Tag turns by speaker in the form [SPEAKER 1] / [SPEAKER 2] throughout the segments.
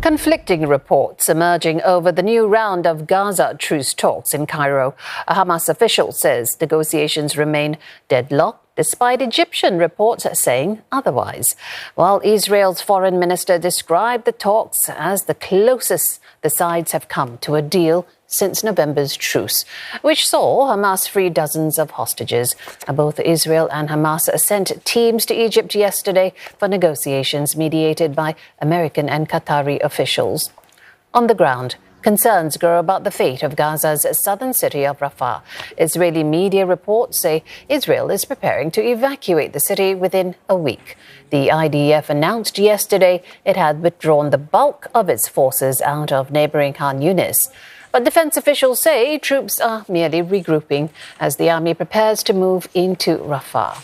[SPEAKER 1] Conflicting reports emerging over the new round of Gaza truce talks in Cairo. A Hamas official says negotiations remain deadlocked, despite Egyptian reports saying otherwise. While Israel's foreign minister described the talks as the closest the sides have come to a deal since November's truce, which saw Hamas free dozens of hostages. Both Israel and Hamas sent teams to Egypt yesterday for negotiations mediated by American and Qatari officials. On the ground, concerns grow about the fate of Gaza's southern city of Rafah. Israeli media reports say Israel is preparing to evacuate the city within a week. The IDF announced yesterday it had withdrawn the bulk of its forces out of neighboring Khan Yunis. But defense officials say troops are merely regrouping as the army prepares to move into Rafah.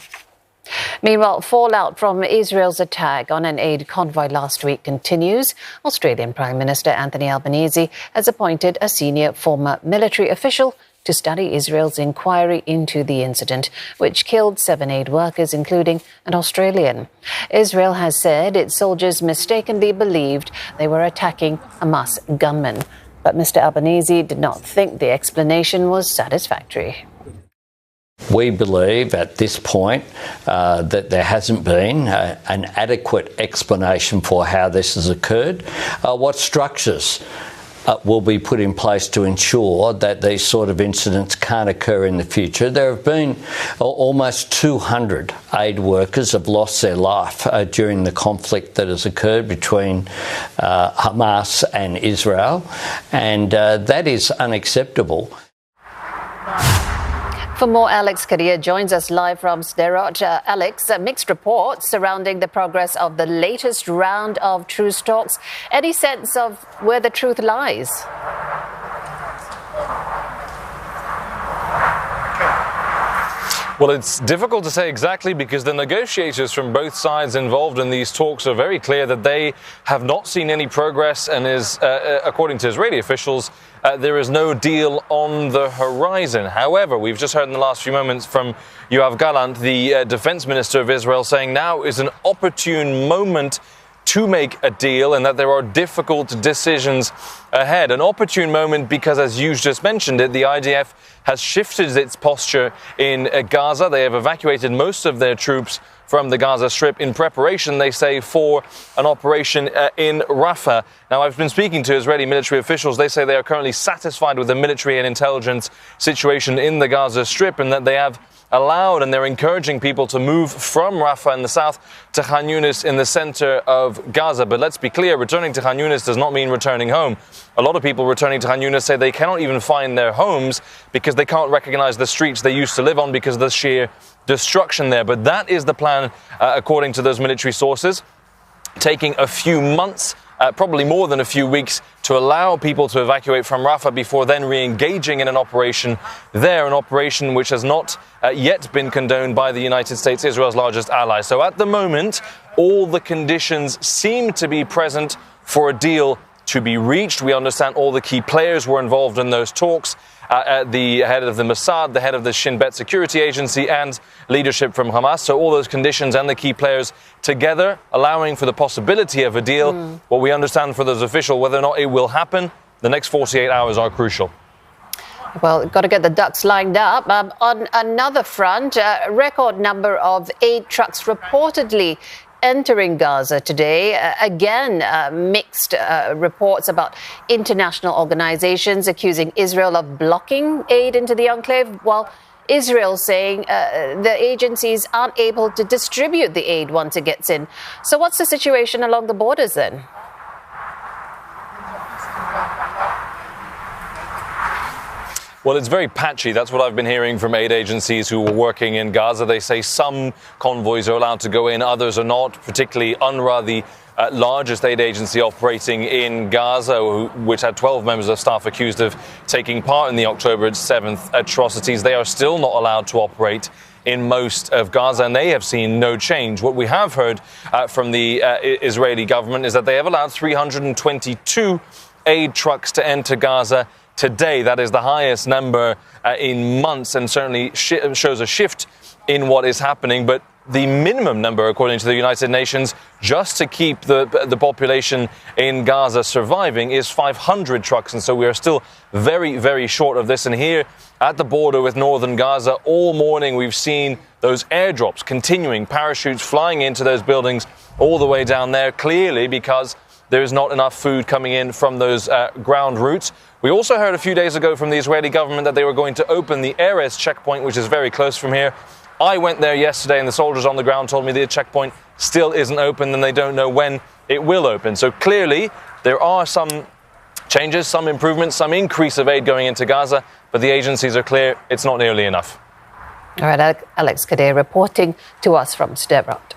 [SPEAKER 1] Meanwhile, fallout from Israel's attack on an aid convoy last week continues. Australian Prime Minister Anthony Albanese has appointed a senior former military official to study Israel's inquiry into the incident, which killed 7 aid workers, including an Australian. Israel has said its soldiers mistakenly believed they were attacking Hamas gunmen. But Mr. Albanese did not think the explanation was satisfactory.
[SPEAKER 2] We believe at this point that there hasn't been an adequate explanation for how this has occurred. What structures will be put in place to ensure that these sort of incidents can't occur in the future? There have been almost 200 aid workers have lost their life during the conflict that has occurred between Hamas and Israel, and that is unacceptable.
[SPEAKER 1] For more, Alex Cadier joins us live from Sderot. Alex, mixed reports surrounding the progress of the latest round of truce talks. Any sense of where the truth lies?
[SPEAKER 3] Well, it's difficult to say exactly because the negotiators from both sides involved in these talks are very clear that they have not seen any progress and according to Israeli officials, there is no deal on the horizon. However, we've just heard in the last few moments from Yoav Gallant, the defense minister of Israel, saying now is an opportune moment to make a deal and that there are difficult decisions ahead. An opportune moment because, as you just mentioned it, the IDF has shifted its posture in Gaza. They have evacuated most of their troops from the Gaza Strip in preparation, they say, for an operation in Rafah. Now, I've been speaking to Israeli military officials. They say they are currently satisfied with the military and intelligence situation in the Gaza Strip and that they have allowed and they're encouraging people to move from Rafah in the south to Khan Yunis in the center of Gaza. But let's be clear, returning to Khan Yunis does not mean returning home. A lot of people returning to Khan Yunis say they cannot even find their homes because they can't recognize the streets they used to live on because of the sheer destruction there. But that is the plan, according to those military sources, taking a few months, probably more than a few weeks, to allow people to evacuate from Rafah before then re-engaging in an operation there, an operation which has not yet been condoned by the United States, Israel's largest ally. So at the moment, all the conditions seem to be present for a deal to be reached. We understand all the key players were involved in those talks. The head of the Mossad, the head of the Shin Bet security agency, and leadership from Hamas. So all those conditions and the key players together, allowing for the possibility of a deal. What we understand for those officials, whether or not it will happen, the next 48 hours are crucial.
[SPEAKER 1] Well, got to get the ducks lined up. On another front, a record number of aid trucks reportedly entering Gaza today. Again, mixed reports about international organizations accusing Israel of blocking aid into the enclave, while Israel saying the agencies aren't able to distribute the aid once it gets in. So what's the situation along the borders then?
[SPEAKER 3] Well, it's very patchy. That's what I've been hearing from aid agencies who are working in Gaza. They say some convoys are allowed to go in, others are not, particularly UNRWA, the largest aid agency operating in Gaza, which had 12 members of staff accused of taking part in the October 7th atrocities. They are still not allowed to operate in most of Gaza, and they have seen no change. What we have heard from the Israeli government is that they have allowed 322 aid trucks to enter Gaza today. That is the highest number in months and certainly shows a shift in what is happening. But the minimum number, according to the United Nations, just to keep the population in Gaza surviving is 500 trucks. And so we are still very, very short of this. And here at the border with northern Gaza, all morning we've seen those airdrops continuing, parachutes flying into those buildings all the way down there, clearly because there is not enough food coming in from those ground routes. We also heard a few days ago from the Israeli government that they were going to open the Erez checkpoint, which is very close from here. I went there yesterday and the soldiers on the ground told me the checkpoint still isn't open and they don't know when it will open. So clearly there are some changes, some improvements, some increase of aid going into Gaza, but the agencies are clear it's not nearly enough.
[SPEAKER 1] All right, Alex Cadier reporting to us from Sderot.